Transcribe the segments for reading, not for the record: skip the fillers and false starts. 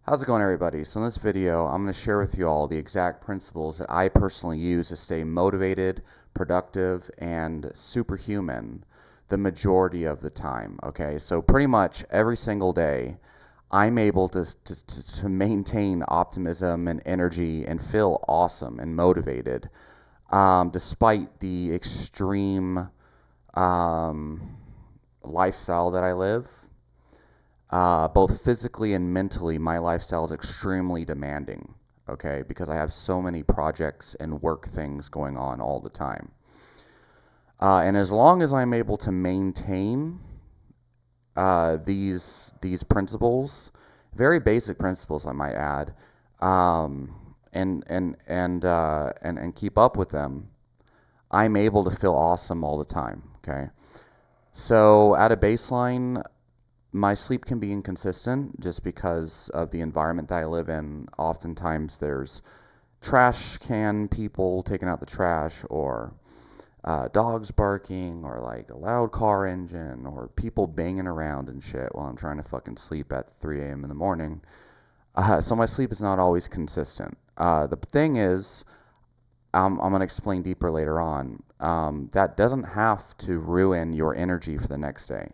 How's it going, everybody? So in this video, I'm going to share with you all the exact principles that I personally use to stay motivated, productive, and superhuman the majority of the time. Okay, so pretty much every single day, I'm able to maintain optimism and energy and feel awesome and motivated, despite the extreme um, lifestyle that I live. Both physically and mentally, my lifestyle is extremely demanding, okay, because I have so many projects and work things going on all the time. And as long as I'm able to maintain these principles, very basic principles, I might add, and keep up with them, I'm able to feel awesome all the time. Okay, so at a baseline, my sleep can be inconsistent just because of the environment that I live in. Oftentimes there's trash can people taking out the trash, or dogs barking, or like a loud car engine, or people banging around and shit while I'm trying to fucking sleep at 3 a.m. in the morning. So my sleep is not always consistent. The thing is, I'm going to explain deeper later on. That doesn't have to ruin your energy for the next day.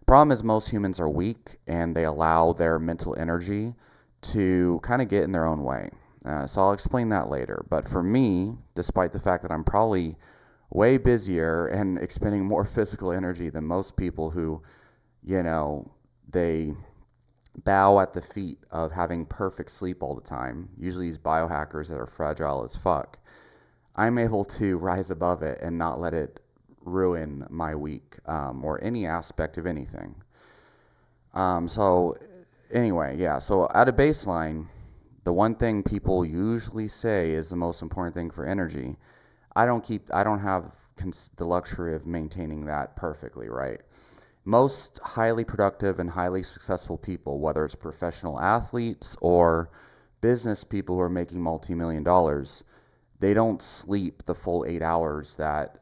Problem is, most humans are weak and they allow their mental energy to kind of get in their own way. So I'll explain that later. But for me, despite the fact that I'm probably way busier and expending more physical energy than most people who, you know, they bow at the feet of having perfect sleep all the time, usually these biohackers that are fragile as fuck, I'm able to rise above it and not let it ruin my week, or any aspect of anything. So anyway, yeah. So at a baseline, the one thing people usually say is the most important thing for energy. I don't have the luxury of maintaining that perfectly, right? Most highly productive and highly successful people, whether it's professional athletes or business people who are making multi-million dollars, they don't sleep the full 8 hours that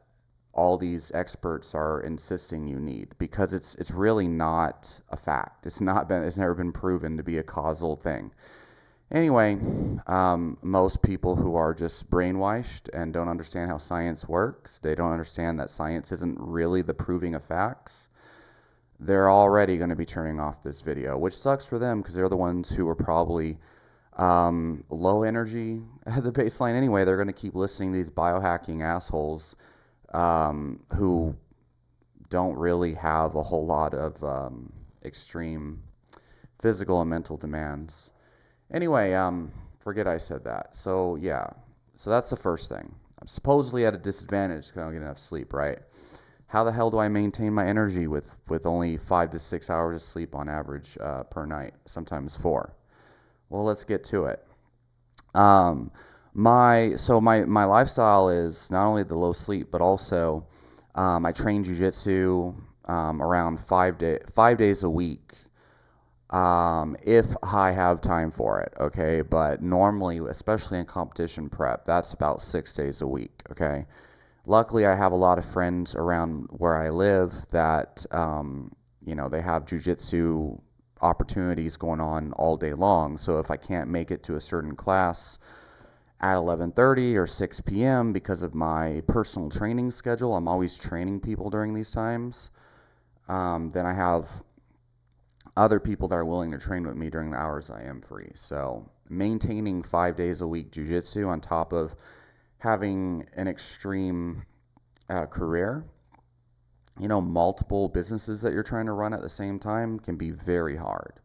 all these experts are insisting you need, because it's really not a fact. It's never been proven to be a causal thing. Anyway, most people who are just brainwashed and don't understand how science works, they don't understand that science isn't really the proving of facts. They're already going to be turning off this video, which sucks for them because they're the ones who are probably low energy at the baseline anyway. They're going to keep listening to these biohacking assholes, who don't really have a whole lot of extreme physical and mental demands. Anyway, forget I said that. So yeah, so that's the first thing. I'm supposedly at a disadvantage because I don't get enough sleep, right? How the hell do I maintain my energy with only 5 to 6 hours of sleep on average per night, sometimes 4? Well, let's get to it. Um, my lifestyle is not only the low sleep, but also I train jujitsu around 5 days a week, if I have time for it. Okay, but normally, especially in competition prep, that's about 6 days a week. Okay, luckily I have a lot of friends around where I live that they have jujitsu opportunities going on all day long. So if I can't make it to a certain class at 11:30 or 6 p.m. because of my personal training schedule, I'm always training people during these times. Then I have other people that are willing to train with me during the hours I am free. So maintaining 5 days a week jujitsu on top of having an extreme career, multiple businesses that you're trying to run at the same time, can be very hard.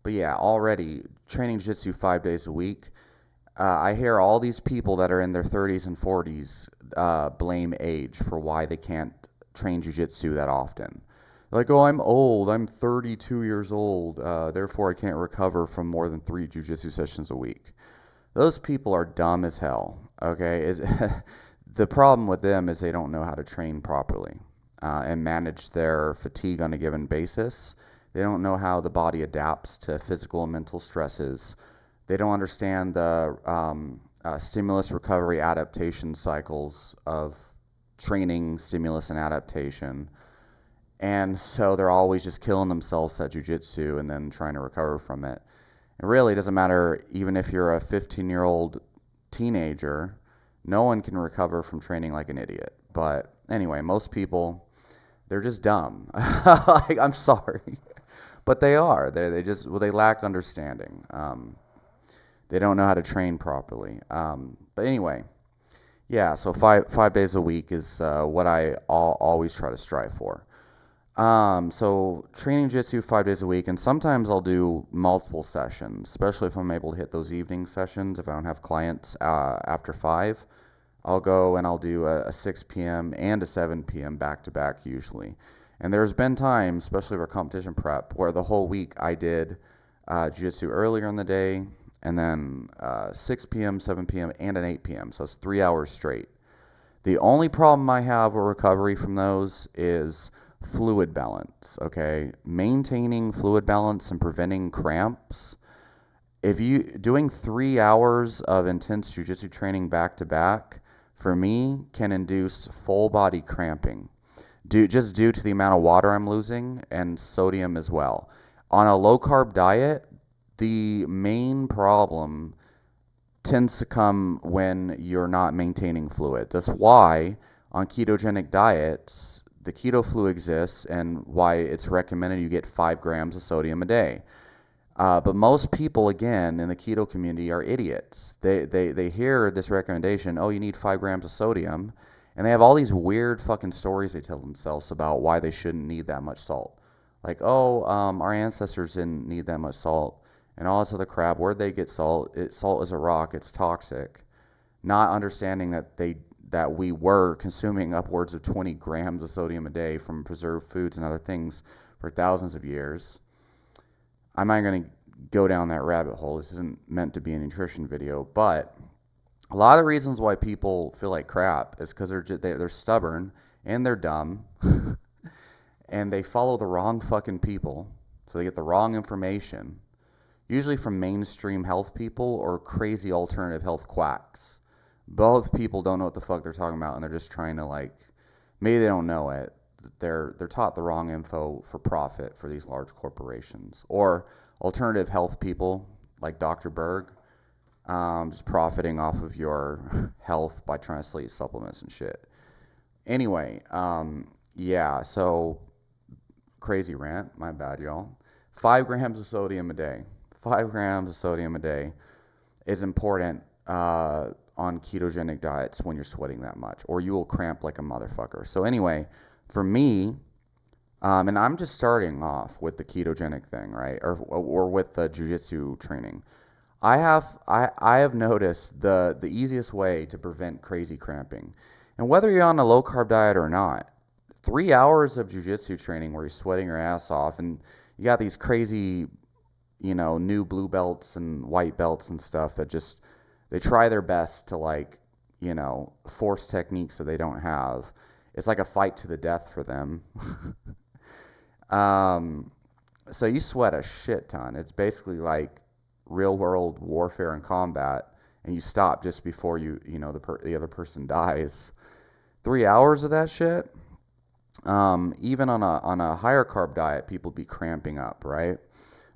But yeah, already training jiu-jitsu 5 days a week, I hear all these people that are in their 30s and 40s blame age for why they can't train jiu-jitsu that often. Like, oh, I'm old. I'm 32 years old. Therefore, I can't recover from more than 3 jiu-jitsu sessions a week. Those people are dumb as hell. Okay, the problem with them is they don't know how to train properly and manage their fatigue on a given basis. They don't know how the body adapts to physical and mental stresses. They don't understand the stimulus recovery adaptation cycles of training, stimulus, and adaptation. And so they're always just killing themselves at jujitsu and then trying to recover from it. It really doesn't matter, even if you're a 15-year-old teenager, no one can recover from training like an idiot. But anyway, most people, they're just dumb. Like, I'm sorry, but they are. They just, well, they lack understanding. They don't know how to train properly. But anyway, yeah. So five days a week is what I always try to strive for. So training jiu-jitsu 5 days a week, and sometimes I'll do multiple sessions, especially if I'm able to hit those evening sessions. If I don't have clients after 5, I'll go and I'll do a 6 p.m. and a 7 p.m. back to back usually. And there's been times, especially for competition prep, where the whole week I did jiu-jitsu earlier in the day, and then 6 p.m., 7 p.m., and an 8 p.m. So it's 3 hours straight. The only problem I have with recovery from those is fluid balance, okay? Maintaining fluid balance and preventing cramps. If you doing 3 hours of intense jiu-jitsu training back to back, for me, can induce full body cramping, just due to the amount of water I'm losing and sodium as well. On a low carb diet, the main problem tends to come when you're not maintaining fluid. That's why on ketogenic diets, the keto flu exists, and why it's recommended you get 5 grams of sodium a day. But most people, again, in the keto community are idiots. They hear this recommendation, oh, you need 5 grams of sodium, and they have all these weird fucking stories they tell themselves about why they shouldn't need that much salt. Like, oh, our ancestors didn't need that much salt, and all this other crap. Where'd they get salt? Salt is a rock. It's toxic. Not understanding that we were consuming upwards of 20 grams of sodium a day from preserved foods and other things for thousands of years. I'm not going to go down that rabbit hole. This isn't meant to be a nutrition video, but a lot of the reasons why people feel like crap is because they're stubborn and they're dumb and they follow the wrong fucking people, so they get the wrong information, usually from mainstream health people or crazy alternative health quacks. Both people don't know what the fuck they're talking about, and they're just trying to, like, maybe they don't know it. They're taught the wrong info for profit for these large corporations, or alternative health people like Dr. Berg, just profiting off of your health by trying to sell you supplements and shit. Anyway, yeah, so crazy rant, my bad, y'all. 5 grams of sodium a day. 5 grams of sodium a day is important on ketogenic diets when you're sweating that much, or you will cramp like a motherfucker. So anyway, for me, and I'm just starting off with the ketogenic thing, right, or with the jiu-jitsu training. I have noticed the easiest way to prevent crazy cramping, and whether you're on a low carb diet or not, 3 hours of jiu-jitsu training where you're sweating your ass off, and you got these crazy, new blue belts and white belts and stuff that just, they try their best to, like, force techniques that they don't have. It's like a fight to the death for them. So you sweat a shit ton. It's basically like real world warfare and combat, and you stop just before the other person dies. 3 hours of that shit. Even on a higher carb diet, people be cramping up, right?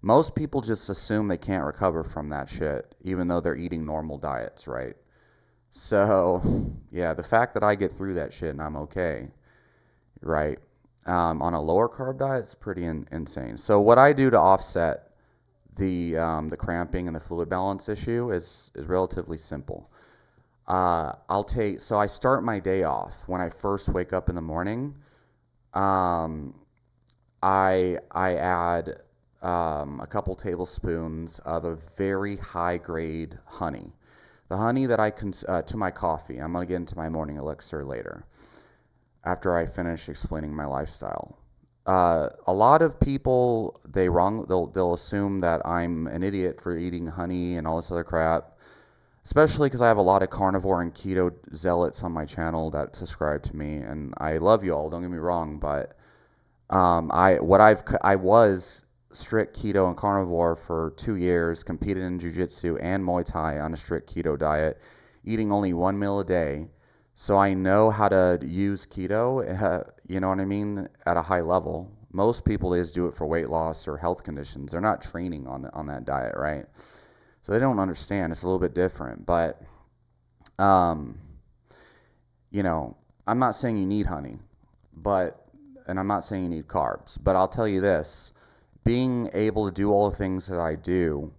Most people just assume they can't recover from that shit, even though they're eating normal diets, right? So, yeah, the fact that I get through that shit and I'm okay, right? On a lower carb diet, it's pretty insane. So what I do to offset the cramping and the fluid balance issue is relatively simple. So I start my day off when I first wake up in the morning. I add a couple tablespoons of a very high grade honey. The honey that I to my coffee. I'm gonna get into my morning elixir later, after I finish explaining my lifestyle. A lot of people, they'll assume that I'm an idiot for eating honey and all this other crap, especially because I have a lot of carnivore and keto zealots on my channel that subscribe to me, and I love you all, don't get me wrong, but I was strict keto and carnivore for 2 years, competed in jiu-jitsu and Muay Thai on a strict keto diet, eating only 1 meal a day. So I know how to use keto, you know what I mean, at a high level. Most people, they just do it for weight loss or health conditions. They're not training on that diet, right? So they don't understand. It's a little bit different. But, um, you know, I'm not saying you need honey, and I'm not saying you need carbs, but I'll tell you this, being able to do all the things that I do,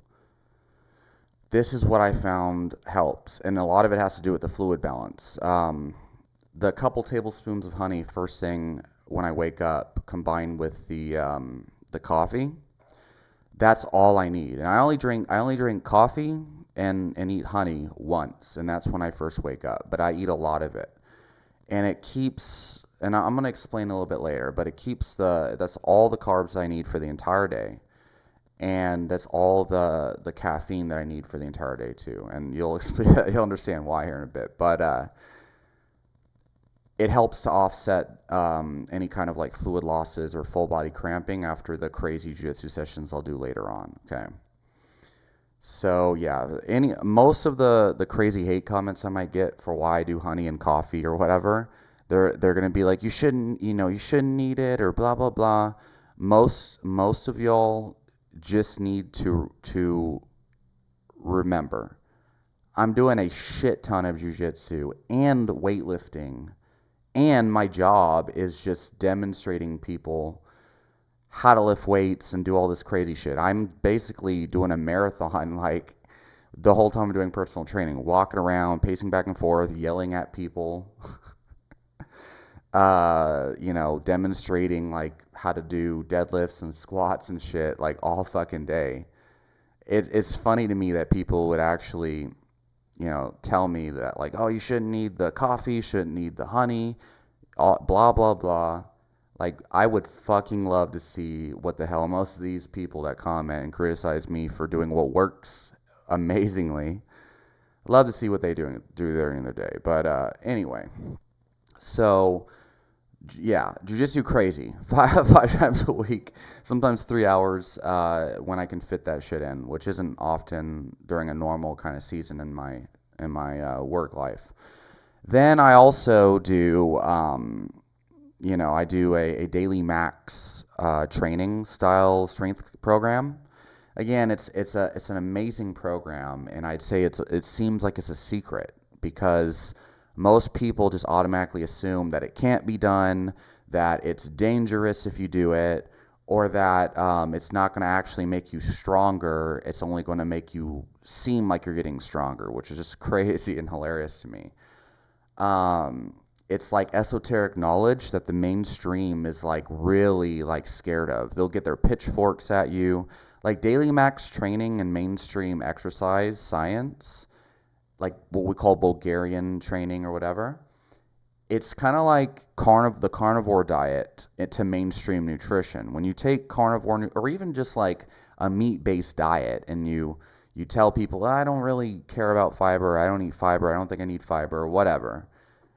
this is what I found helps. And a lot of it has to do with the fluid balance. The couple tablespoons of honey first thing when I wake up, combined with the coffee, that's all I need. And I only drink coffee and eat honey once, and that's when I first wake up. But I eat a lot of it, and it keeps. And I'm gonna explain a little bit later, but it keeps that's all the carbs I need for the entire day, and that's all the caffeine that I need for the entire day too. And you'll understand why here in a bit, but it helps to offset any kind of like fluid losses or full body cramping after the crazy jiu-jitsu sessions I'll do later on. Okay. So yeah, most of the crazy hate comments I might get for why I do honey and coffee or whatever, they're gonna be like, you shouldn't eat it or blah blah blah. Most of y'all just need to remember, I'm doing a shit ton of jiu-jitsu and weightlifting, and my job is just demonstrating people how to lift weights and do all this crazy shit. I'm basically doing a marathon, like the whole time I'm doing personal training, walking around, pacing back and forth, yelling at people, demonstrating like how to do deadlifts and squats and shit, like all fucking day. It's funny to me that people would actually, tell me that like, oh, you shouldn't need the coffee, shouldn't need the honey, blah, blah, blah. Like, I would fucking love to see what the hell most of these people that comment and criticize me for doing what works amazingly, love to see what they do during their day. But anyway, so yeah, jiu-jitsu crazy. Five times a week, sometimes 3 hours when I can fit that shit in, which isn't often during a normal kind of season in my work life. Then I also do, I do a daily max training style strength program. Again, it's an amazing program, and I'd say it seems like it's a secret because most people just automatically assume that it can't be done, that it's dangerous if you do it, or that it's not going to actually make you stronger. It's only going to make you seem like you're getting stronger, which is just crazy and hilarious to me. It's like esoteric knowledge that the mainstream is like really like scared of. They'll get their pitchforks at you. Like daily max training and mainstream exercise science, like what we call Bulgarian training or whatever, it's kind of like the carnivore diet to mainstream nutrition. When you take carnivore or even just like a meat-based diet and you tell people, I don't really care about fiber, I don't eat fiber, I don't think I need fiber, or whatever,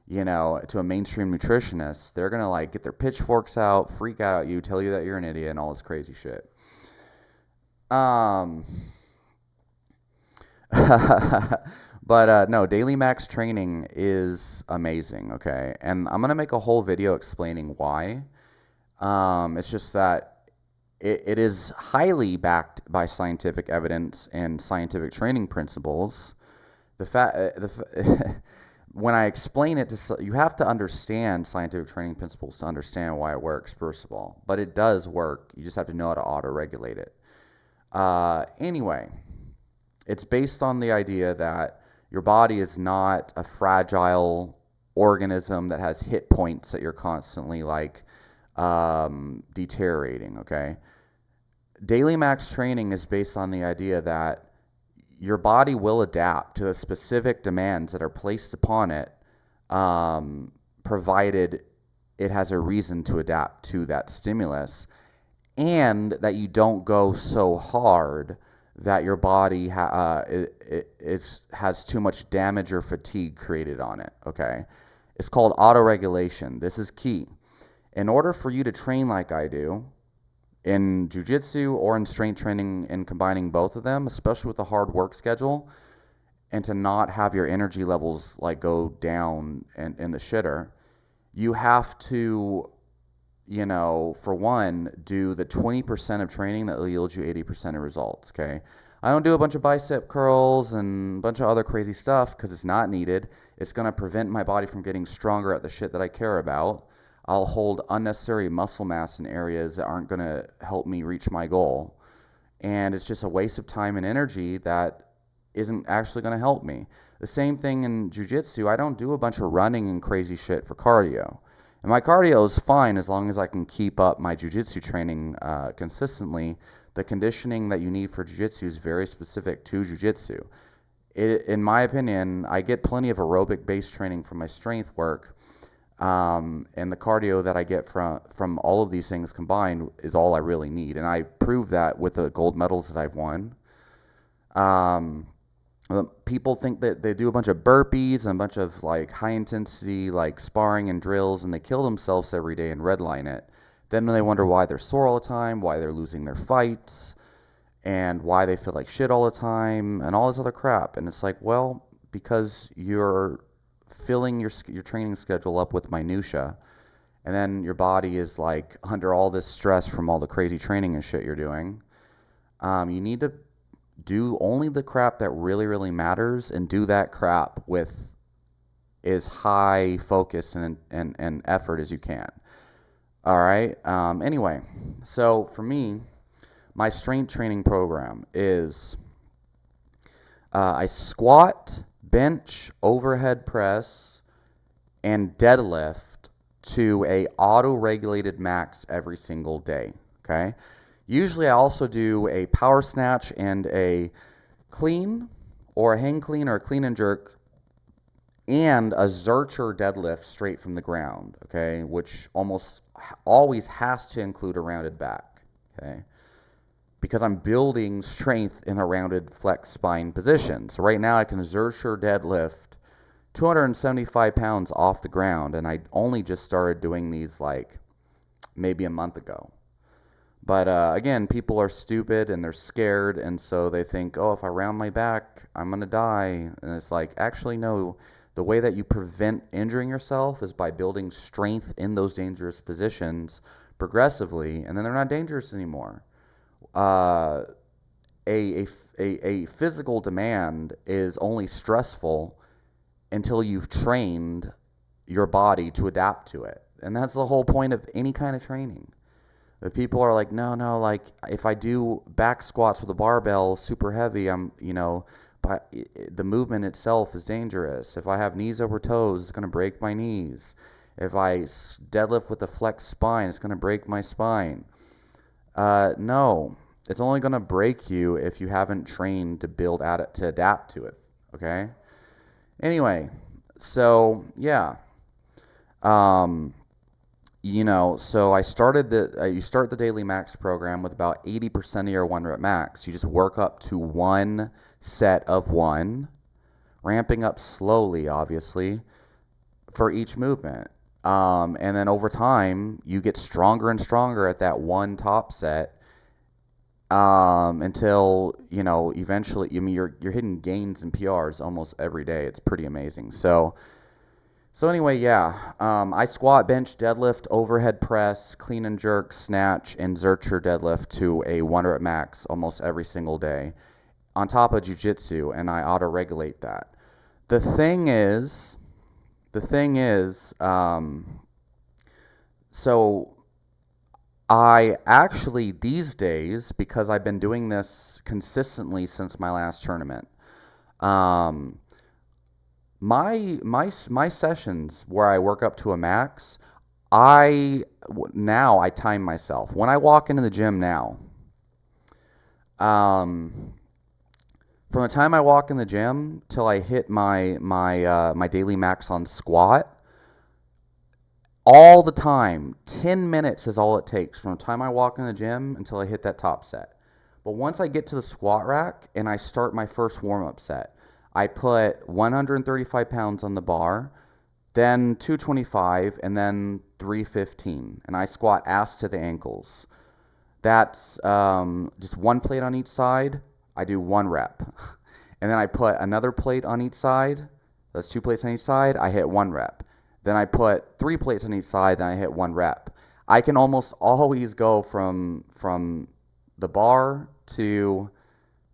to a mainstream nutritionist, they're going to like get their pitchforks out, freak out at you, tell you that you're an idiot and all this crazy shit. But no, daily max training is amazing, okay? And I'm going to make a whole video explaining why. It's just that it is highly backed by scientific evidence and scientific training principles. When I explain it you have to understand scientific training principles to understand why it works, first of all. But it does work. You just have to know how to auto-regulate it. Anyway, it's based on the idea that your body is not a fragile organism that has hit points that you're constantly like deteriorating, okay? Daily max training is based on the idea that your body will adapt to the specific demands that are placed upon it, provided it has a reason to adapt to that stimulus, and that you don't go so hard that your body has too much damage or fatigue created on it, okay? It's called autoregulation. This is key. In order for you to train like I do, in jiu-jitsu or in strength training and combining both of them, especially with a hard work schedule, and to not have your energy levels like go down in the shitter, you have to for one, do the 20% of training that will yield you 80% of results, okay? I don't do a bunch of bicep curls and a bunch of other crazy stuff because it's not needed. It's going to prevent my body from getting stronger at the shit that I care about. I'll hold unnecessary muscle mass in areas that aren't going to help me reach my goal. And it's just a waste of time and energy that isn't actually going to help me. The same thing in jiu-jitsu. I don't do a bunch of running and crazy shit for cardio. And my cardio is fine as long as I can keep up my jiu-jitsu training consistently. The conditioning that you need for jiu-jitsu is very specific to jiu-jitsu. In my opinion, I get plenty of aerobic-based training from my strength work, and the cardio that I get from all of these things combined is all I really need. And I prove that with the gold medals that I've won. People think that they do a bunch of burpees and a bunch of like high intensity like sparring and drills, and they kill themselves every day and redline it. Then they wonder why they're sore all the time, why they're losing their fights, and why they feel like shit all the time, and all this other crap. And it's like, well, because you're filling your training schedule up with minutia, and then your body is like under all this stress from all the crazy training and shit you're doing. You need to do only the crap that really, really matters, and do that crap with as high focus and effort as you can. All right. Anyway, so for me, my strength training program is I squat, bench, overhead press, and deadlift to a auto-regulated max every single day. Okay. Usually I also do a power snatch and a clean or a hang clean or a clean and jerk and a Zercher deadlift straight from the ground, okay, which almost always has to include a rounded back, okay, because I'm building strength in a rounded flex spine position. So right now I can Zercher deadlift 275 pounds off the ground, and I only just started doing these like maybe a month ago. But again, people are stupid and they're scared, and so they think, oh, if I round my back, I'm going to die. And it's like, actually, no. The way that you prevent injuring yourself is by building strength in those dangerous positions progressively, and then they're not dangerous anymore. A physical demand is only stressful until you've trained your body to adapt to it. And that's the whole point of any kind of training. But people are like, no, like if I do back squats with a barbell super heavy, but the movement itself is dangerous. If I have knees over toes, it's going to break my knees. If I deadlift with a flexed spine, it's going to break my spine. No, it's only going to break you if you haven't trained to adapt to it. Okay. Anyway, so yeah. So you start the Daily Max program with about 80% of your 1 rep max. You just work up to one set of one, ramping up slowly, obviously, for each movement. And then over time, you get stronger and stronger at that one top set, until, eventually, you're hitting gains and PRs almost every day. It's pretty amazing. So anyway, yeah, I squat, bench, deadlift, overhead press, clean and jerk, snatch, and Zercher deadlift to a 1 rep max almost every single day on top of jiu-jitsu, and I auto-regulate that. The thing is, so I actually these days, because I've been doing this consistently since my last tournament, my sessions where I work up to a max, I time myself. When I walk into the gym now, from the time I walk in the gym till I hit my daily max on squat, all the time, 10 minutes is all it takes from the time I walk in the gym until I hit that top set. But once I get to the squat rack and I start my first warm-up set, I put 135 pounds on the bar, then 225, and then 315. And I squat ass to the ankles. That's just one plate on each side. I do 1 rep. And then I put another plate on each side. That's 2 plates on each side. I hit 1 rep. Then I put 3 plates on each side, then I hit 1 rep. I can almost always go from the bar to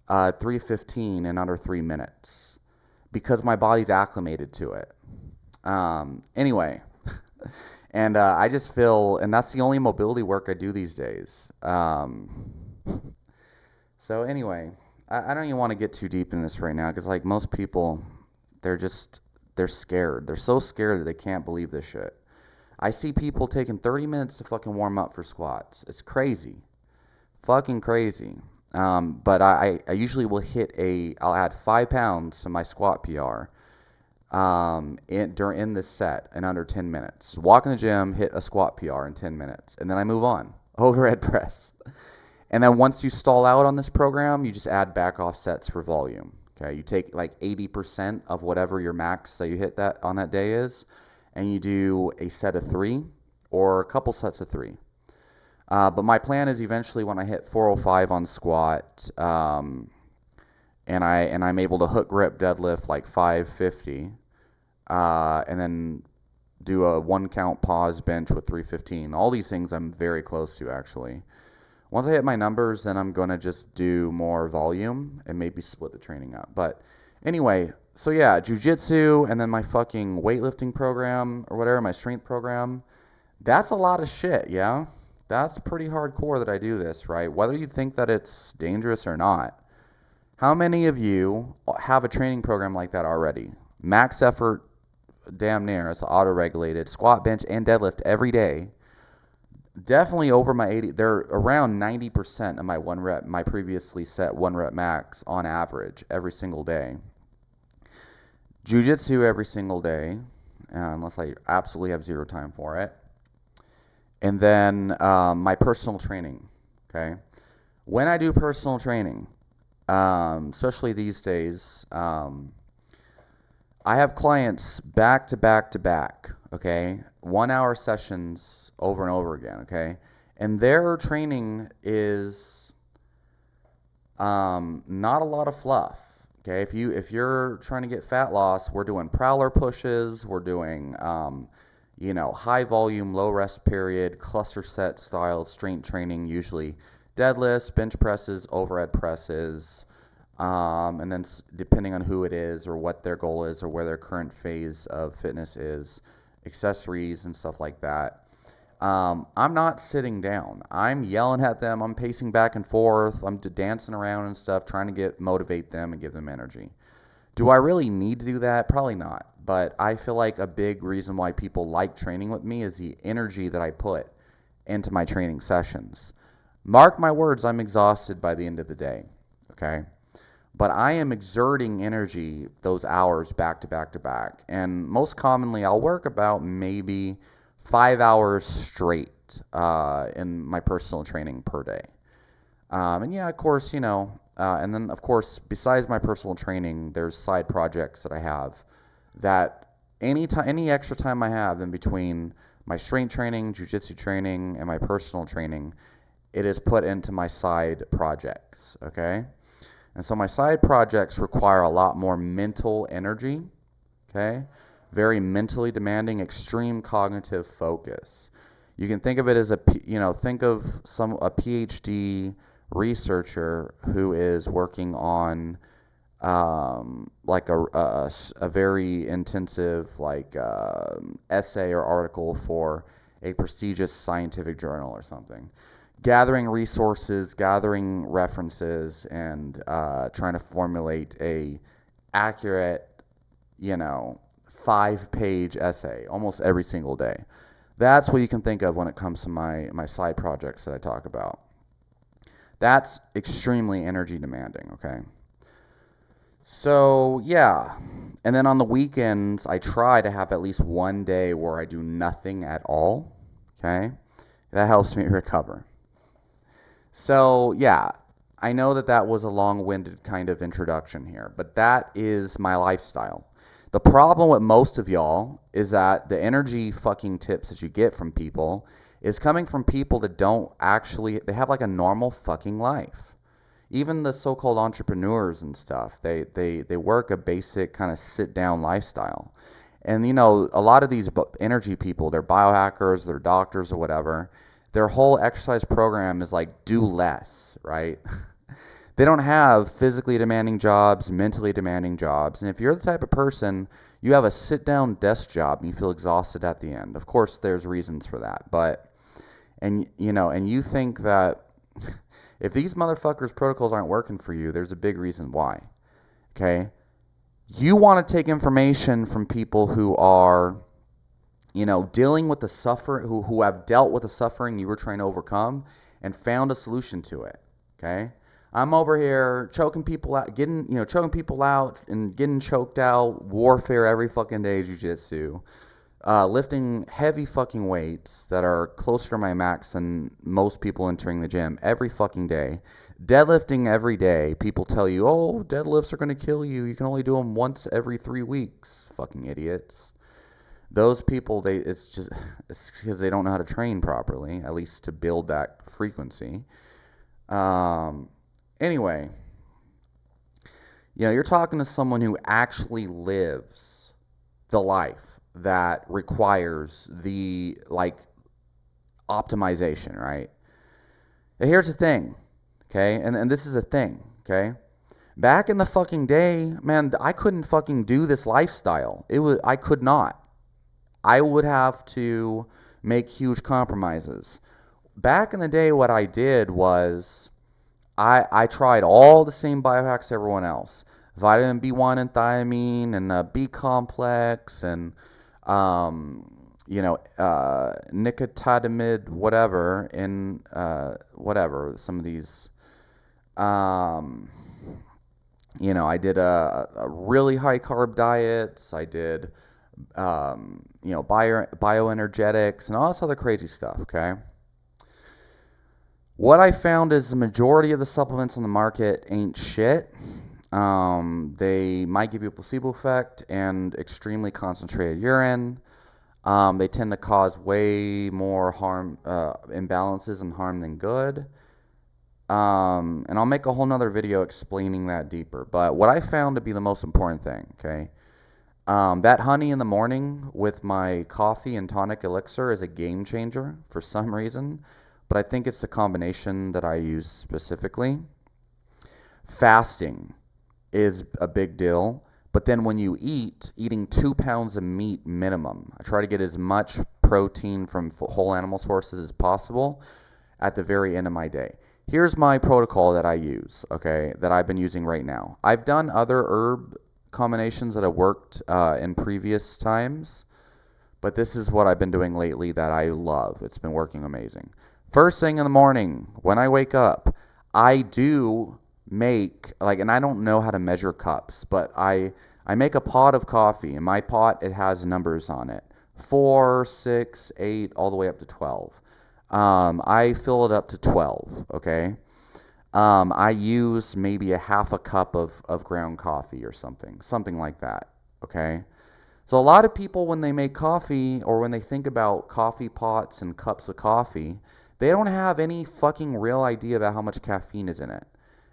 315 in under 3 minutes because my body's acclimated to it. Anyway, and I just feel, and that's the only mobility work I do these days. So anyway, I don't even want to get too deep in this right now because like most people, they're scared. They're so scared that they can't believe this shit. I see people taking 30 minutes to fucking warm up for squats. It's crazy. Fucking crazy. But I usually will I'll add 5 pounds to my squat PR in this set in under 10 minutes. Walk in the gym, hit a squat PR in 10 minutes, and then I move on. Overhead press. And then once you stall out on this program, you just add back off sets for volume. Okay, you take like 80% of whatever your max that you hit that on that day is, and you do a set of 3 or a couple sets of 3. But my plan is eventually when I hit 405 on squat, and I'm able to hook grip deadlift like 550, and then do a 1 count pause bench with 315. All these things I'm very close to actually. Once I hit my numbers, then I'm going to just do more volume and maybe split the training up. But anyway, so yeah, jiu-jitsu and then my fucking weightlifting program or whatever, my strength program, that's a lot of shit, yeah? That's pretty hardcore that I do this, right? Whether you think that it's dangerous or not. How many of you have a training program like that already? Max effort, damn near, it's auto-regulated, squat, bench, and deadlift every day. Definitely over my 80, they're around 90% of my my previously set 1 rep max on average every single day. Jiu-jitsu every single day, unless I absolutely have zero time for it. And then my personal training, okay? When I do personal training, especially these days, I have clients back to back to back, okay? 1 hour sessions over and over again, okay? And their training is not a lot of fluff, okay? If you're trying to get fat loss, we're doing prowler pushes, we're doing high volume, low rest period, cluster set style strength training, usually deadlifts, bench presses, overhead presses, and then depending on who it is or what their goal is or where their current phase of fitness is, accessories and stuff like that. I'm not sitting down. I'm yelling at them. I'm pacing back and forth. I'm dancing around and stuff, trying to motivate them and give them energy. Do I really need to do that? Probably not. But I feel like a big reason why people like training with me is the energy that I put into my training sessions. Mark my words, I'm exhausted by the end of the day, okay? But I am exerting energy those hours back to back to back. And most commonly, I'll work about maybe 5 hours straight in my personal training per day. And yeah, of course, and then of course, besides my personal training, there's side projects that I have that any extra time I have in between my strength training, jiu-jitsu training, and my personal training, it is put into my side projects, okay? And so my side projects require a lot more mental energy, okay? Very mentally demanding, extreme cognitive focus. You can think of it as a PhD researcher who is working on like a very intensive essay or article for a prestigious scientific journal or something. Gathering resources, gathering references, and trying to formulate a accurate, 5-page essay almost every single day. That's what you can think of when it comes to my side projects that I talk about. That's extremely energy demanding, okay? So, yeah. And then on the weekends, I try to have at least one day where I do nothing at all, okay? That helps me recover. So, yeah, I know that was a long-winded kind of introduction here, but that is my lifestyle. The problem with most of y'all is that the energy fucking tips that you get from people is coming from people that they have like a normal fucking life. Even the so-called entrepreneurs and stuff, they work a basic kind of sit-down lifestyle. And a lot of these energy people, they're biohackers, they're doctors or whatever. Their whole exercise program is like do less, right? They don't have physically demanding jobs, mentally demanding jobs. And if you're the type of person, you have a sit-down desk job and you feel exhausted at the end. Of course, there's reasons for that. And you think that if these motherfuckers' protocols aren't working for you, there's a big reason why. Okay? You want to take information from people who are, dealing with the who have dealt with the suffering you were trying to overcome and found a solution to it. Okay? I'm over here choking people out, choking people out and getting choked out, warfare every fucking day, jiu-jitsu, lifting heavy fucking weights that are closer to my max than most people entering the gym every fucking day, deadlifting every day. People tell you, oh, deadlifts are going to kill you. You can only do them once every 3 weeks. Fucking idiots. Those people, it's because they don't know how to train properly, at least to build that frequency. Anyway, you're talking to someone who actually lives the life that requires the, optimization, right? And here's the thing, okay? And this is the thing, okay? Back in the fucking day, man, I couldn't fucking do this lifestyle. I could not. I would have to make huge compromises. Back in the day, what I did was I tried all the same biohacks everyone else. Vitamin B1 and thiamine and B complex and, nicotinamide, whatever, and whatever, some of these, I did a really high carb diets. I did, bioenergetics and all this other crazy stuff, okay? What I found is the majority of the supplements on the market ain't shit. They might give you a placebo effect and extremely concentrated urine. They tend to cause way more harm, imbalances and harm than good. And I'll make a whole nother video explaining that deeper. But what I found to be the most important thing, okay? That honey in the morning with my coffee and tonic elixir is a game changer for some reason. But I think it's the combination that I use specifically. Fasting is a big deal. But then when you eating 2 pounds of meat minimum. I try to get as much protein from whole animal sources as possible at the very end of my day. Here's my protocol that I use, okay, that I've been using right now. I've done other herb combinations that have worked in previous times, but this is what I've been doing lately that I love. It's been working amazing. First thing in the morning, when I wake up, I do make, and I don't know how to measure cups, but I make a pot of coffee. In my pot, it has numbers on it. 4, 6, 8, all the way up to 12. I fill it up to 12, okay? I use maybe a half a cup of ground coffee or something like that, okay? So a lot of people, when they make coffee or when they think about coffee pots and cups of coffee, they don't have any fucking real idea about how much caffeine is in it.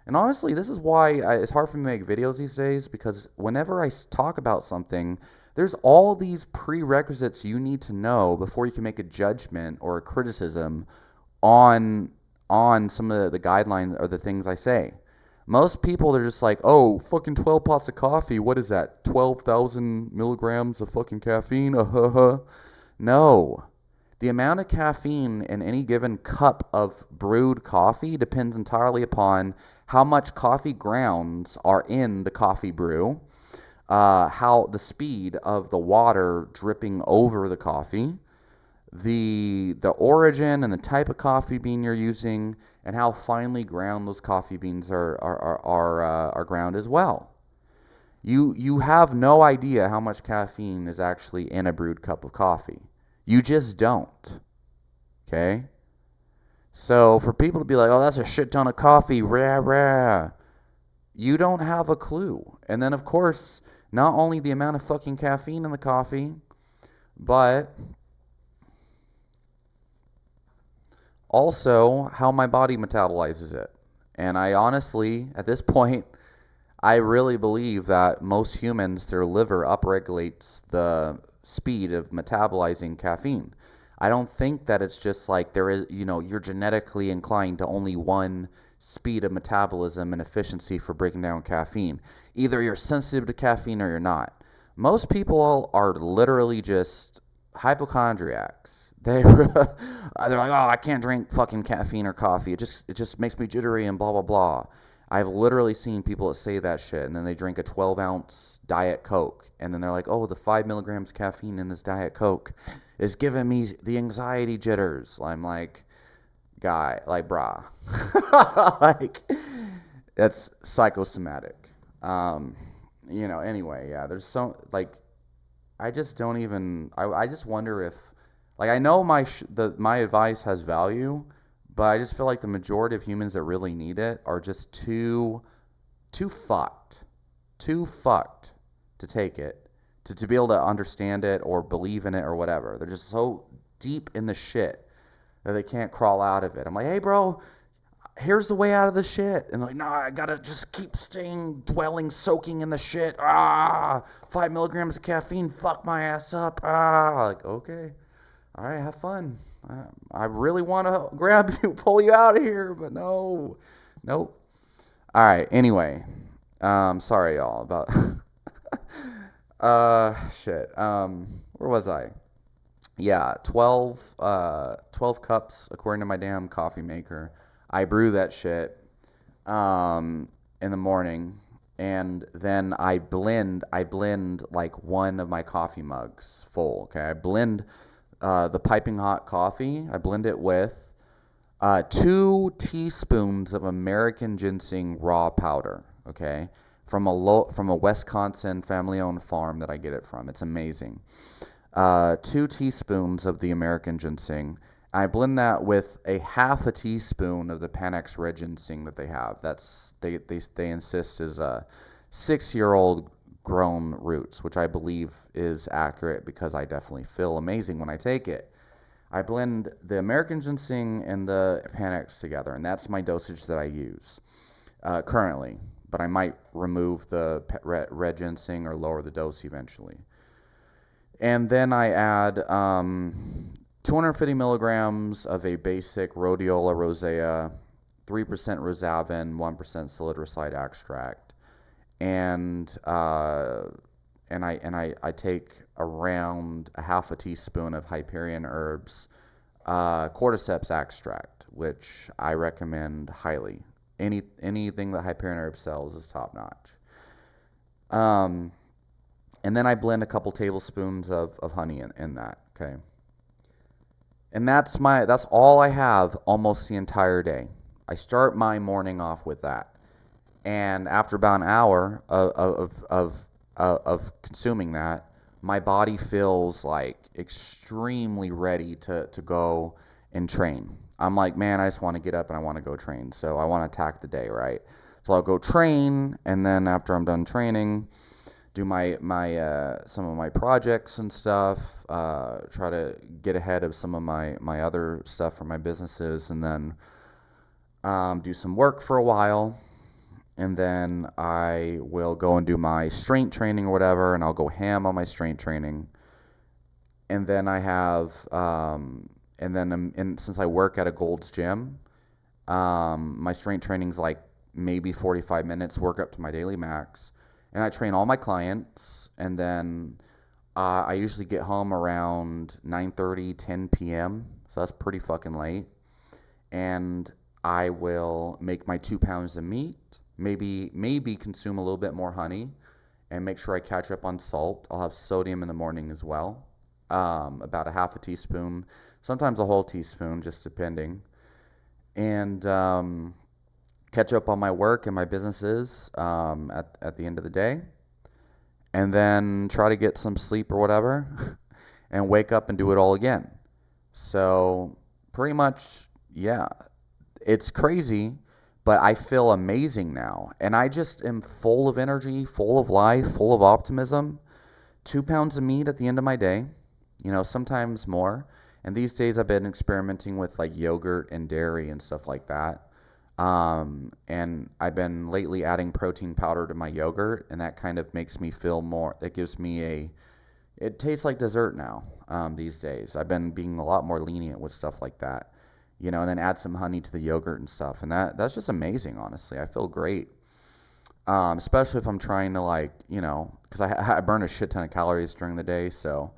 And honestly, this is why it's hard for me to make videos these days, because whenever I talk about something, there's all these prerequisites you need to know before you can make a judgment or a criticism on some of the guidelines or the things I say. Most people, they're just like, oh, fucking 12 pots of coffee, what is that, 12,000 milligrams of fucking caffeine? No. The amount of caffeine in any given cup of brewed coffee depends entirely upon how much coffee grounds are in the coffee brew, how the speed of the water dripping over the coffee, the origin and the type of coffee bean you're using, and how finely ground those coffee beans are ground as well. You have no idea how much caffeine is actually in a brewed cup of coffee. You just don't. Okay? So for people to be like, oh, that's a shit ton of coffee, rah, rah, you don't have a clue. And then, of course, not only the amount of fucking caffeine in the coffee, but also how my body metabolizes it. And I honestly, at this point, I really believe that most humans, their liver upregulates the speed of metabolizing caffeine. I don't think that it's just like there is, you're genetically inclined to only one speed of metabolism and efficiency for breaking down caffeine. Either you're sensitive to caffeine or you're not. Most people are literally just hypochondriacs. They're like, oh, I can't drink fucking caffeine or coffee. It just makes me jittery and blah blah blah. I've literally seen people that say that shit, and then they drink a 12-ounce Diet Coke, and then they're like, oh, the 5 milligrams caffeine in this Diet Coke is giving me the anxiety jitters. I'm like, guy, like, brah. Like, that's psychosomatic. Anyway, yeah, there's so, like, I just don't even, I just wonder if, like, I know my advice has value, but I just feel like the majority of humans that really need it are just too fucked, to take it, to be able to understand it or believe in it or whatever. They're just so deep in the shit that they can't crawl out of it. I'm like, hey, bro, here's the way out of the shit. And they're like, no, I gotta just keep staying, soaking in the shit. 5 milligrams of caffeine, fuck my ass up. Like, okay. All right, have fun. I really want to grab you, pull you out of here, but no. Nope. All right, anyway. Sorry, y'all, about... shit. Where was I? Yeah, 12 cups, according to my damn coffee maker. I brew that shit in the morning, and then I blend like one of my coffee mugs full, okay? I blend the piping hot coffee. I blend it with 2 teaspoons of American ginseng raw powder, okay? From a Wisconsin family-owned farm that I get it from. It's amazing. 2 teaspoons of the American ginseng. I blend that with a half a teaspoon of the Panax red ginseng that they have. They insist is a 6-year-old grown roots, which I believe is accurate because I definitely feel amazing when I take it. I blend the American ginseng and the Panax together, and that's my dosage that I use currently. But I might remove the red ginseng or lower the dose eventually. And then I add 250 milligrams of a basic Rhodiola rosea, 3% Rosavin, 1% solidroside extract, and I take around a half a teaspoon of Hyperion Herbs cordyceps extract, which I recommend highly. Anything that Hyperion Herbs sells is top notch. And then I blend a couple tablespoons of honey in that, okay? And that's all I have almost the entire day. I start my morning off with that. And after about an hour of consuming that, my body feels like extremely ready to go and train. I'm like, man, I just want to get up and I want to go train. So I want to attack the day, right? So I'll go train, and then after I'm done training, do my some of my projects and stuff, try to get ahead of some of my other stuff for my businesses, and then do some work for a while, and then I will go and do my strength training or whatever, and I'll go ham on my strength training. And then I have since I work at a Gold's Gym, my strength training's like maybe 45 minutes, work up to my daily max. And I train all my clients, and then I usually get home around 9:30, 10 p.m., so that's pretty fucking late. And I will make my 2 pounds of meat, maybe consume a little bit more honey, and make sure I catch up on salt. I'll have sodium in the morning as well, about a half a teaspoon, sometimes a whole teaspoon, just depending. And catch up on my work and my businesses at the end of the day, and then try to get some sleep or whatever, and wake up and do it all again. So pretty much, yeah, it's crazy, but I feel amazing now, and I just am full of energy, full of life, full of optimism. 2 pounds of meat at the end of my day, sometimes more. And these days I've been experimenting with like yogurt and dairy and stuff like that. And I've been lately adding protein powder to my yogurt, and that kind of makes me feel more, it gives me it tastes like dessert now, these days. I've been being a lot more lenient with stuff like that, and then add some honey to the yogurt and stuff. And that's just amazing, honestly. I feel great. Especially if I'm trying to because I burn a shit ton of calories during the day, so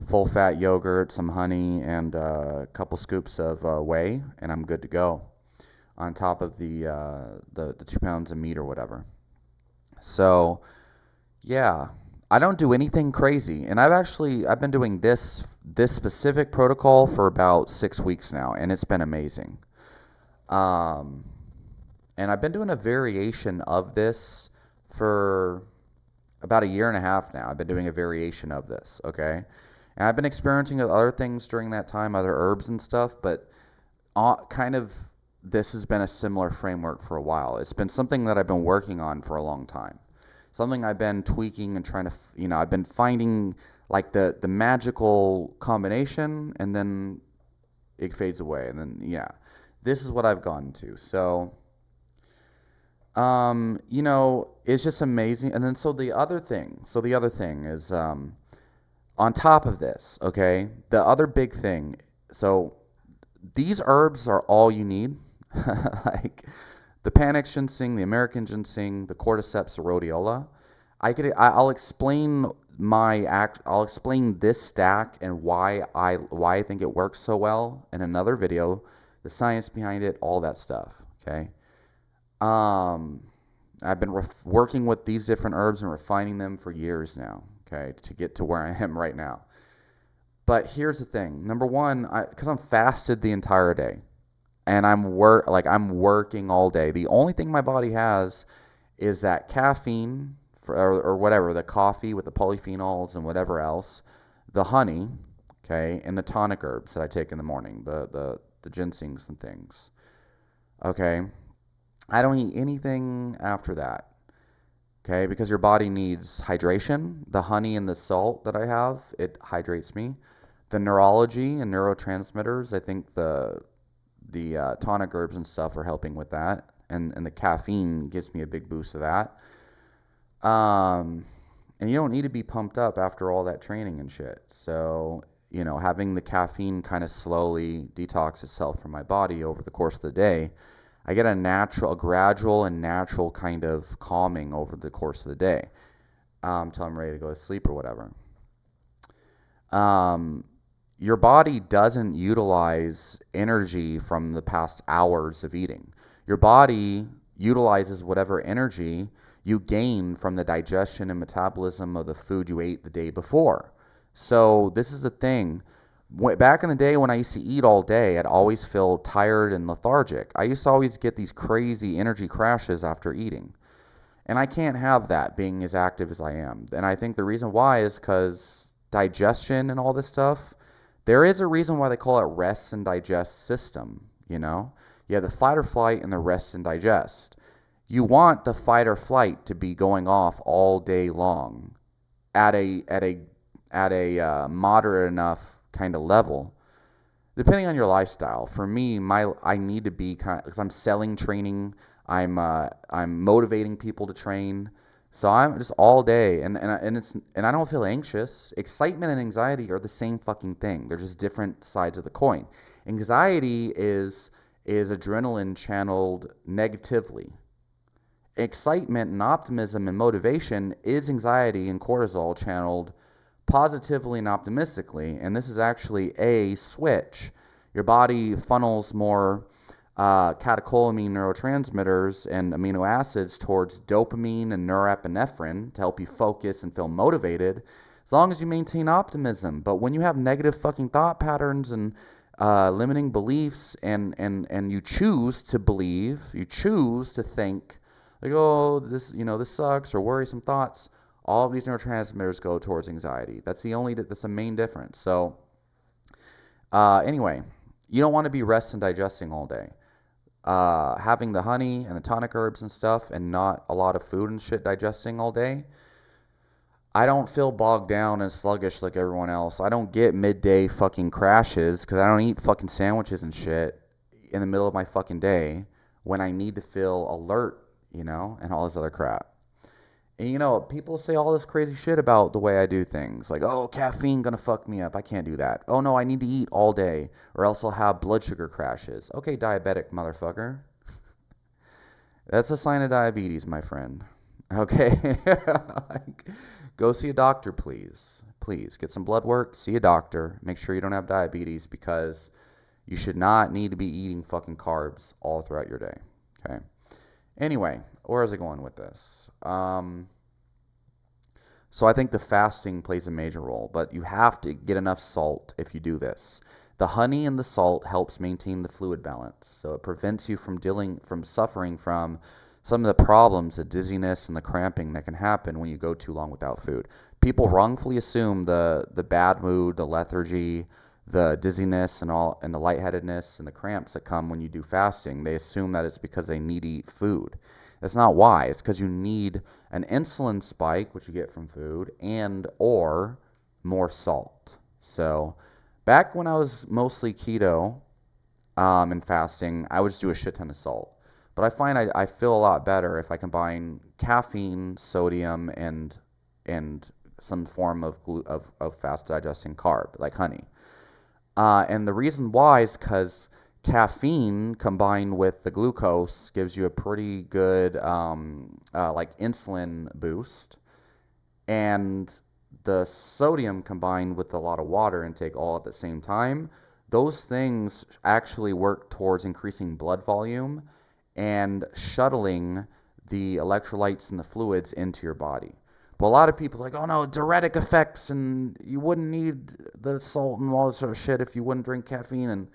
full fat yogurt, some honey, and a couple scoops of whey, and I'm good to go. On top of the 2 pounds of meat or whatever. So yeah, I don't do anything crazy, and I've been doing this specific protocol for about 6 weeks now, and it's been amazing. Um, and I've been doing a variation of this for about a year and a half now. I've been doing a variation of this, okay? And I've been experimenting with other things during that time, other herbs and stuff, but kind of this has been a similar framework for a while. It's been something that I've been working on for a long time. Something I've been tweaking and trying to, I've been finding like the magical combination, and then it fades away. And then, yeah, this is what I've gotten to. So, it's just amazing. And then, so the other thing is, on top of this, okay, the other big thing, so these herbs are all you need. Like the Panax ginseng, the American ginseng, the Cordyceps rhodiola. I'll explain I'll explain this stack and why I think it works so well in another video, the science behind it, all that stuff. Okay. I've been working with these different herbs and refining them for years now. Okay, to get to where I am right now. But here's the thing. Number one, because I'm fasted the entire day, and I'm working all day. The only thing my body has is that caffeine or whatever, the coffee with the polyphenols and whatever else, the honey, okay, and the tonic herbs that I take in the morning, the ginsengs and things. Okay, I don't eat anything after that. Okay, because your body needs hydration. The honey and the salt that I have, it hydrates me. The neurology and neurotransmitters, I think the tonic herbs and stuff are helping with that, and the caffeine gives me a big boost of that. And you don't need to be pumped up after all that training and shit. So, having the caffeine kind of slowly detox itself from my body over the course of the day, I get a gradual and natural kind of calming over the course of the day, until I'm ready to go to sleep or whatever. Your body doesn't utilize energy from the past hours of eating. Your body utilizes whatever energy you gain from the digestion and metabolism of the food you ate the day before. So this is the thing. Back in the day when I used to eat all day, I'd always feel tired and lethargic. I used to always get these crazy energy crashes after eating. And I can't have that being as active as I am. And I think the reason why is because digestion and all this stuff, there is a reason why they call it rest and digest system, You have the fight or flight and the rest and digest. You want the fight or flight to be going off all day long at a moderate enough kind of level, depending on your lifestyle. For me, I need to be because I'm selling training. I'm motivating people to train. So I'm just all day, and I don't feel anxious. Excitement and anxiety are the same fucking thing. They're just different sides of the coin. Anxiety is adrenaline channeled negatively. Excitement and optimism and motivation is anxiety and cortisol channeled positively and optimistically. And this is actually a switch. Your body funnels more catecholamine neurotransmitters and amino acids towards dopamine and norepinephrine to help you focus and feel motivated, as long as you maintain optimism. But when you have negative fucking thought patterns and limiting beliefs, and you choose to believe, you choose to think like, oh, this sucks, or worrisome thoughts, all of these neurotransmitters go towards anxiety. That's the main difference. So anyway, you don't want to be resting and digesting all day. Having the honey and the tonic herbs and stuff, and not a lot of food and shit digesting all day, I don't feel bogged down and sluggish like everyone else. I don't get midday fucking crashes because I don't eat fucking sandwiches and shit in the middle of my fucking day, when I need to feel alert, and all this other crap. And people say all this crazy shit about the way I do things. Like, oh, caffeine gonna fuck me up. I can't do that. Oh no, I need to eat all day or else I'll have blood sugar crashes. Okay, diabetic motherfucker. That's a sign of diabetes, my friend. Okay? Like, go see a doctor, please. Please, get some blood work, see a doctor. Make sure you don't have diabetes because you should not need to be eating fucking carbs all throughout your day. Okay? Anyway, where is it going with this? So I think the fasting plays a major role, but you have to get enough salt if you do this. The honey and the salt helps maintain the fluid balance, so it prevents you from suffering from some of the problems, the dizziness and the cramping that can happen when you go too long without food. People wrongfully assume the bad mood, the lethargy, the dizziness and the lightheadedness and the cramps that come when you do fasting. They assume that it's because they need to eat food. That's not why. It's because you need an insulin spike, which you get from food, and or more salt. So back when I was mostly keto and fasting, I would just do a shit ton of salt. But I find I feel a lot better if I combine caffeine, sodium, and some form of fast digesting carb, like honey. And the reason why is because caffeine combined with the glucose gives you a pretty good like insulin boost, and the sodium combined with a lot of water intake all at the same time, those things actually work towards increasing blood volume and shuttling the electrolytes and the fluids into your body. But a lot of people are like, oh no, diuretic effects, and you wouldn't need the salt and all this sort of shit if you wouldn't drink caffeine. And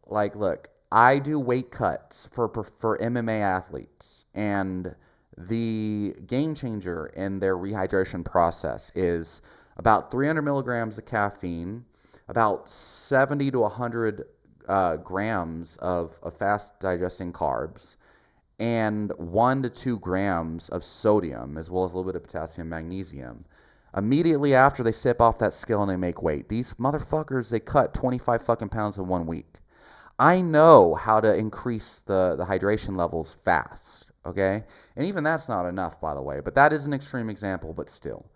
like, look, I do weight cuts for MMA athletes, and the game changer in their rehydration process is about 300 milligrams of caffeine, about 70 to 100 grams of fast digesting carbs, and 1 to 2 grams of sodium, as well as a little bit of potassium, magnesium. Immediately after they step off that scale and they make weight, these motherfuckers, they cut 25 fucking pounds in 1 week. I know how to increase the hydration levels fast, okay? And even that's not enough, by the way, but that is an extreme example, but still.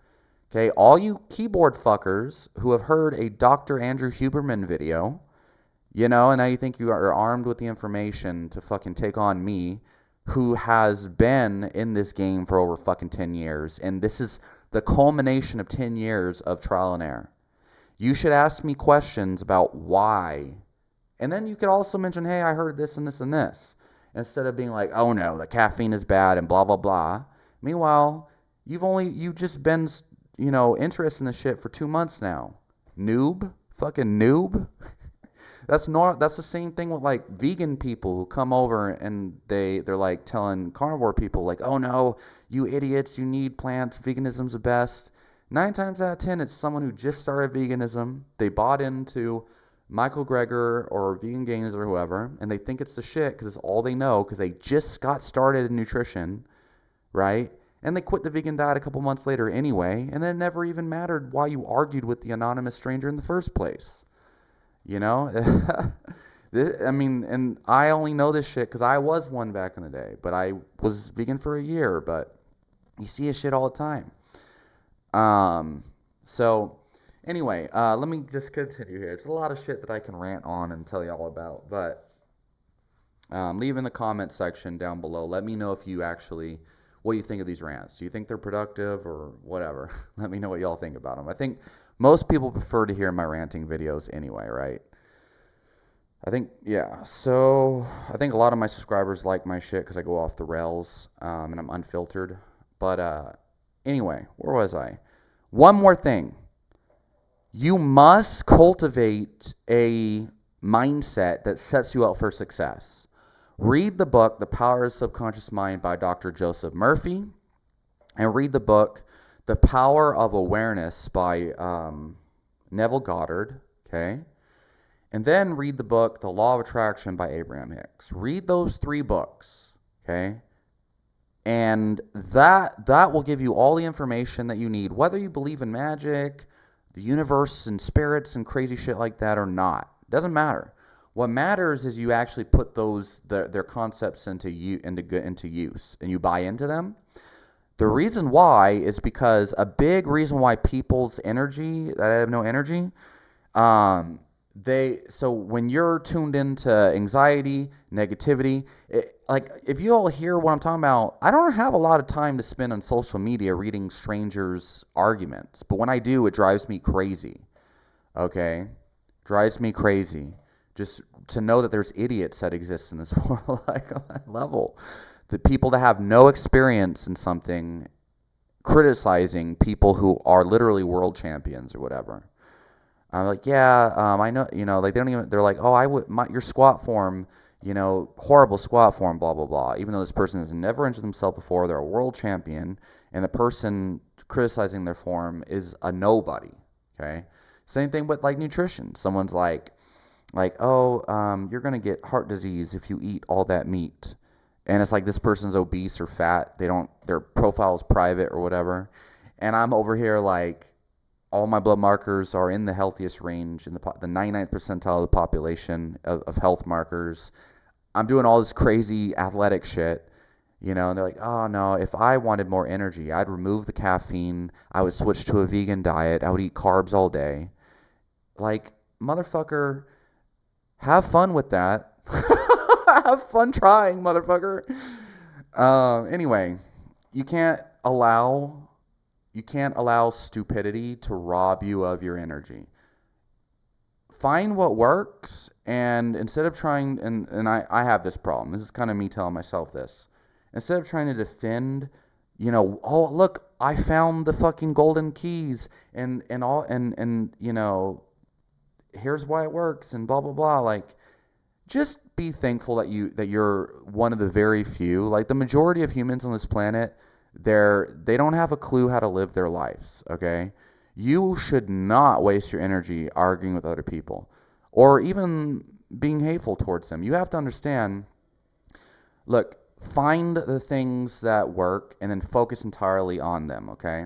Okay, all you keyboard fuckers who have heard a Dr. Andrew Huberman video, and now you think you are armed with the information to fucking take on me, who has been in this game for over fucking 10 years, and this is the culmination of 10 years of trial and error. You should ask me questions about why. And then you could also mention, hey, I heard this and this and this, instead of being like, oh no, the caffeine is bad and blah, blah, blah. Meanwhile, you've just been, interested in this shit for 2 months now. Noob. Fucking noob. That's the same thing with like vegan people who come over and they're like telling carnivore people like, oh no, you idiots, you need plants, veganism's the best. 9 times out of 10, it's someone who just started veganism. They bought into Michael Greger or Vegan Gains or whoever, and they think it's the shit because it's all they know because they just got started in nutrition, right? And they quit the vegan diet a couple months later anyway, and then it never even mattered why you argued with the anonymous stranger in the first place. And I only know this shit because I was one back in the day, but I was vegan for a year, but you see this shit all the time. So anyway, let me just continue here. It's a lot of shit that I can rant on and tell you all about, but leave in the comment section down below. Let me know what you think of these rants. Do you think they're productive or whatever? Let me know what y'all think about them. I think most people prefer to hear my ranting videos anyway, right? So I think a lot of my subscribers like my shit because I go off the rails and I'm unfiltered. But anyway, where was I? One more thing. You must cultivate a mindset that sets you up for success. Read the book, The Power of the Subconscious Mind by Dr. Joseph Murphy, and read the book, The Power of Awareness by Neville Goddard, okay? And then read the book, The Law of Attraction by Abraham Hicks. Read those 3 books, okay? And that will give you all the information that you need, whether you believe in magic, the universe and spirits and crazy shit like that or not. Doesn't matter. What matters is you actually put their concepts into use, and you buy into them. The reason why is because a big reason why people's energy, that have no energy, um, so when you're tuned into anxiety, negativity, like if you all hear what I'm talking about, I don't have a lot of time to spend on social media reading strangers' arguments, but when I do, it drives me crazy. Okay, drives me crazy. Just to know that there's idiots that exist in this world, like on that level, the people that have no experience in something criticizing people who are literally world champions or whatever. I'm like, yeah, I know, like they don't even, they're like, oh, your squat form, horrible squat form, blah, blah, blah. Even though this person has never injured themselves before, they're a world champion, and the person criticizing their form is a nobody, okay? Same thing with like nutrition. Someone's oh, you're going to get heart disease if you eat all that meat. And it's like this person's obese or fat. Their profile is private or whatever. And I'm over here like, all my blood markers are in the healthiest range, in the 99th percentile of the population of health markers. I'm doing all this crazy athletic shit, and they're like, oh no, if I wanted more energy, I'd remove the caffeine, I would switch to a vegan diet, I would eat carbs all day. Like, motherfucker, have fun with that. Have fun trying, motherfucker. Anyway, you can't allow stupidity to rob you of your energy. Find what works, and instead of trying, and I have this problem. This is kind of me telling myself this. Instead of trying to defend, oh look, I found the fucking golden keys and all and here's why it works and blah blah blah. Like, just be thankful that you're one of the very few. Like the majority of humans on this planet, they don't have a clue how to live their lives, okay? You should not waste your energy arguing with other people or even being hateful towards them. You have to understand, look, find the things that work and then focus entirely on them, okay?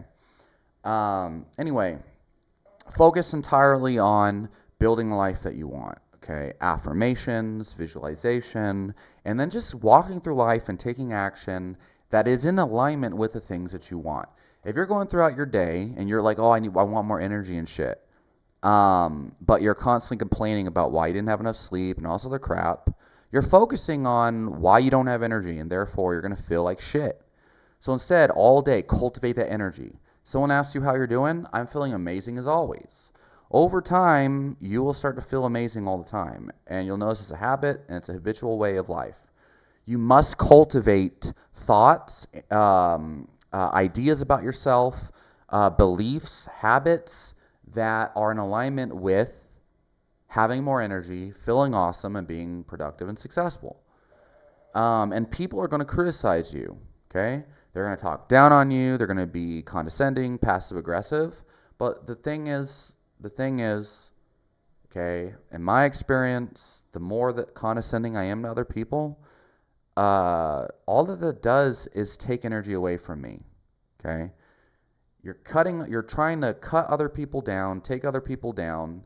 Anyway, focus entirely on building the life that you want. Okay, affirmations, visualization, and then just walking through life and taking action that is in alignment with the things that you want. If you're going throughout your day and you're like, oh, I want more energy and shit, but you're constantly complaining about why you didn't have enough sleep and all this other crap, you're focusing on why you don't have energy, and therefore you're going to feel like shit. So instead, all day, cultivate that energy. Someone asks you how you're doing, I'm feeling amazing as always. Over time, you will start to feel amazing all the time, and you'll notice it's a habit and it's a habitual way of life. You must cultivate thoughts, ideas about yourself, beliefs, habits that are in alignment with having more energy, feeling awesome, and being productive and successful. And people are going to criticize you, okay? They're going to talk down on you. They're going to be condescending, passive aggressive. But the thing is, okay, in my experience, the more that condescending I am to other people, all that does is take energy away from me, okay? You're trying to cut other people down, take other people down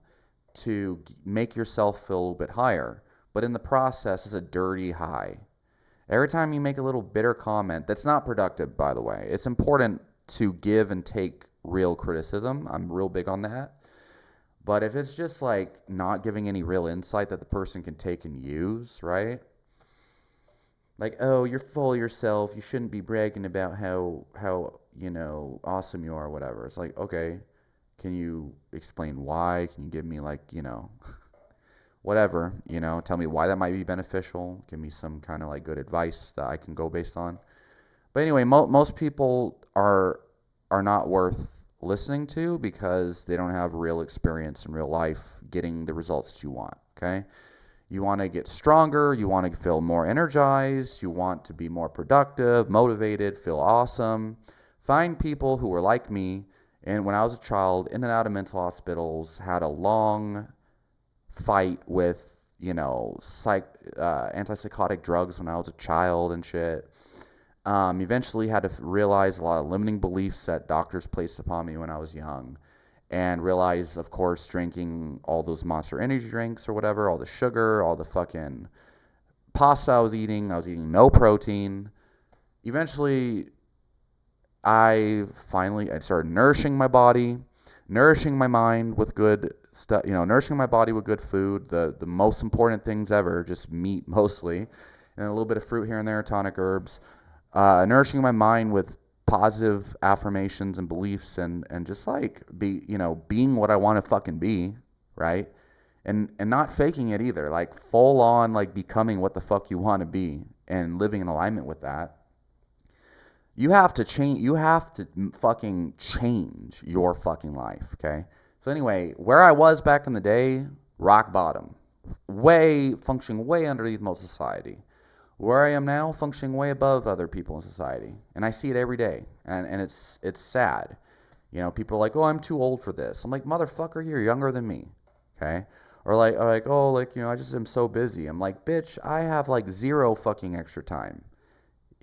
to make yourself feel a little bit higher. But in the process, it's a dirty high. Every time you make a little bitter comment, that's not productive, by the way. It's important to give and take real criticism. I'm real big on that. But if it's just like not giving any real insight that the person can take and use, right? Like, oh, you're full of yourself. You shouldn't be bragging about how awesome you are or whatever. It's like, okay, can you explain why? Can you give me like, whatever, tell me why that might be beneficial. Give me some kind of like good advice that I can go based on. But anyway, most people are not worth listening to because they don't have real experience in real life getting the results that you want, okay? You want to get stronger, you want to feel more energized, you want to be more productive, motivated, feel awesome. Find people who were like me, and when I was a child, in and out of mental hospitals, had a long fight with, antipsychotic drugs when I was a child and shit. Eventually had to realize a lot of limiting beliefs that doctors placed upon me when I was young. and realize, of course, drinking all those Monster Energy drinks or whatever, all the sugar, all the fucking pasta I was eating no protein. Eventually, I started nourishing my body, nourishing my mind with good stuff, nourishing my body with good food, the most important things ever, just meat mostly, and a little bit of fruit here and there, tonic herbs, nourishing my mind with positive affirmations and beliefs, and just like being what I want to fucking be, right? And not faking it either, like full on like becoming what the fuck you want to be and living in alignment with that. You have to change. You have to fucking change your fucking life, okay? So anyway, where I was back in the day, rock bottom, functioning way underneath most society. Where I am now, functioning way above other people in society, and I see it every day, and it's sad. People are like, "Oh, I'm too old for this." I'm like, "Motherfucker, you're younger than me," okay? Or like, "Oh, like I just am so busy." I'm like, "Bitch, I have like zero fucking extra time."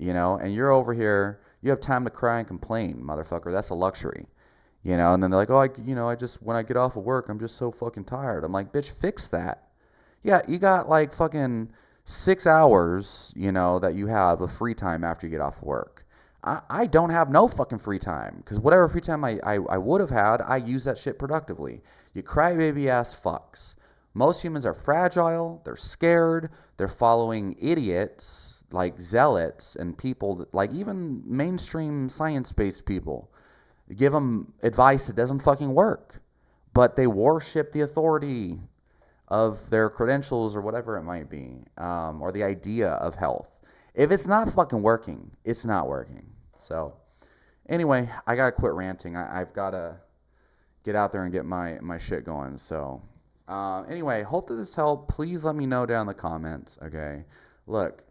And you're over here, you have time to cry and complain, motherfucker. That's a luxury. And then they're like, "Oh, I just, when I get off of work, I'm just so fucking tired." I'm like, "Bitch, fix that." Yeah, you got like fucking 6 hours, that you have of free time after you get off of work. I don't have no fucking free time, because whatever free time I would have had, I use that shit productively. You crybaby ass fucks. Most humans are fragile, they're scared, they're following idiots like zealots and people that, like even mainstream science-based people, give them advice that doesn't fucking work, but they worship the authority of their credentials or whatever it might be, or the idea of health. If it's not fucking working, it's not working. So anyway, I gotta quit ranting. I've gotta get out there and get my shit going. So anyway, hope that this helped. Please let me know down in the comments. Okay, look,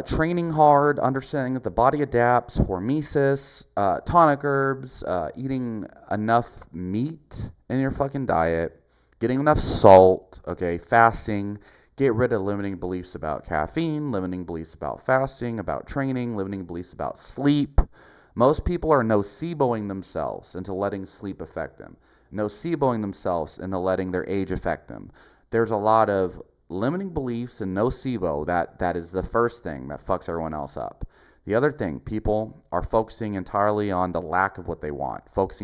training hard, understanding that the body adapts, hormesis, tonic herbs, eating enough meat in your fucking diet, getting enough salt, okay, fasting, get rid of limiting beliefs about caffeine, limiting beliefs about fasting, about training, limiting beliefs about sleep. Most people are noceboing themselves into letting sleep affect them, noceboing themselves into letting their age affect them. There's a lot of limiting beliefs and nocebo. That is the first thing that fucks everyone else up. The other thing, people are focusing entirely on the lack of what they want.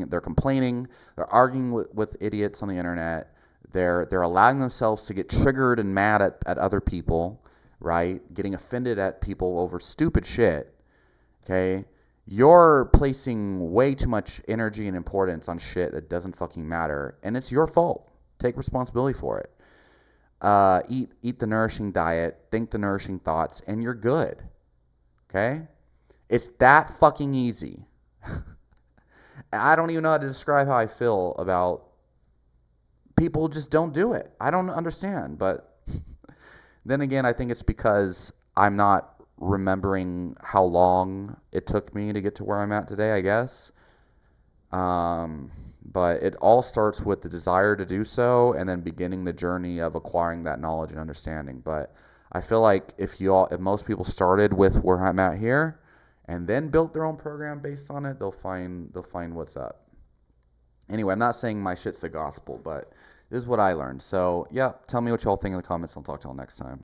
They're complaining, they're arguing with idiots on the internet. They're allowing themselves to get triggered and mad at other people, right? Getting offended at people over stupid shit. Okay? You're placing way too much energy and importance on shit that doesn't fucking matter, and it's your fault. Take responsibility for it. Eat the nourishing diet, think the nourishing thoughts, and you're good. Okay? It's that fucking easy. I don't even know how to describe how I feel about people who just don't do it. I don't understand, but then again, I think it's because I'm not remembering how long it took me to get to where I'm at today, I guess. But it all starts with the desire to do so, and then beginning the journey of acquiring that knowledge and understanding. But I feel like if most people started with where I'm at here and then built their own program based on it, they'll find what's up. Anyway, I'm not saying my shit's the gospel, but this is what I learned. So yeah, tell me what y'all think in the comments. I'll talk to y'all next time.